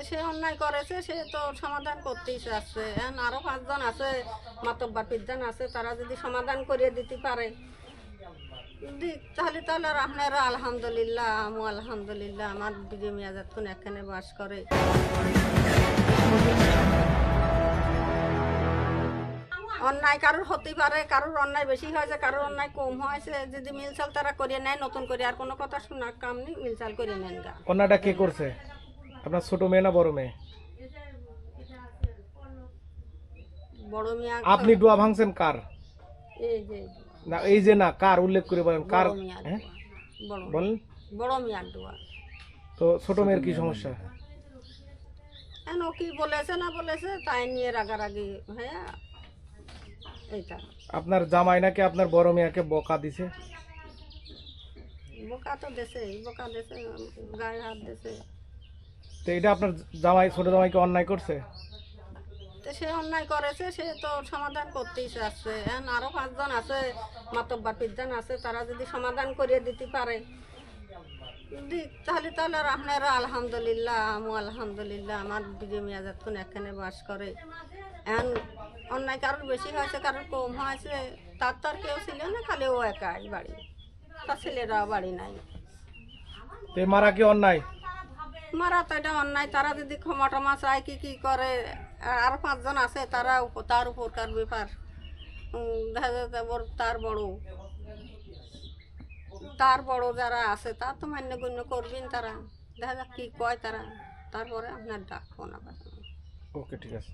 সে অন্যায় করেছে, সে তো সমাধান করতেই চাচ্ছে। এখন আরো 5 জন আছে, মাতব্বর পিজ্জান আছে, তারা যদি সমাধান করিয়ে দিতে পারে তাহলে তাহলে আর আপনারা আলহামদুলিল্লাহ, আমু আলহামদুলিল্লাহ। আমার দিদি মিয়া যতক্ষণ এখানে বাস করে। অন্যায় কারোর হতেই পারে, কারোর অন্যায় বেশি হয়েছে, কারোর অন্যায় কম হয়েছে। যদি মিলচাল তারা করিয়ে নেয় নতুন করে, আর কোনো কথা শোনার কাম নেই, মিলচাল করিয়ে নেন গা। অন্যটা কে করছে? আপনার ছোট মেয়ে না বড় মেয়ে? বড় মিয়া। আপনি ডুয়া ভাঙছেন কার? এই যে না এই যে না, কার উল্লেখ করে বলেন কার? বড় মিয়া হ্যাঁ বড় বলেন। বড় মিয়ার দোয়া। তো ছোট মেয়ের কি সমস্যা? এখন ও কি বলেছে না বলেছে তাই নিয়ে রাগারাগি হ্যাঁ এইটা। আপনার জামাই নাকি আপনার বড় মেয়েকে বকা দিছে? বোকা তো দেশে, বোকা দেশে, গায়ে হাত দেশে। তো এটা আপনার জামাই, ছোট জামাইকে অন্যায় করছে? তো সে অন্যায় করেছে, সে তো সমাধান করতেই চাচ্ছে। এখন আরো 5 জন আছে, মাতব্বর পিজ্জান আছে, তারা যদি সমাধান করিয়ে দিতে পারে তাহলে তাহলে আর আপনারা আলহামদুলিল্লাহ, আমু আলহামদুলিল্লাহ। আমার দিদি মিয়া যতক্ষণ এখানে বাস করে। এখন অন্যায় কারোর বেশি হয়েছে, কারোর কম হয়েছে, তার তো আর কেউ ছিল না, খালি ও একাই বাড়ি, তার ছেলেরাও বাড়ি নাই। তো এই মারা কি অন্যায়? মারা তো এটা অন্যায়। তারা যদি ক্ষমা টমা চায় কি কি করে, আর 5 জন আছে, তারা তার উপরকার ব্যাপার। দেখা যায় তার বড় যারা আছে তার তো মান্য গণ্য করবেন, তারা দেখা যাক কি কয় তারা, তারপরে আপনার ডাক ফোন আবার। ওকে ঠিক আছে।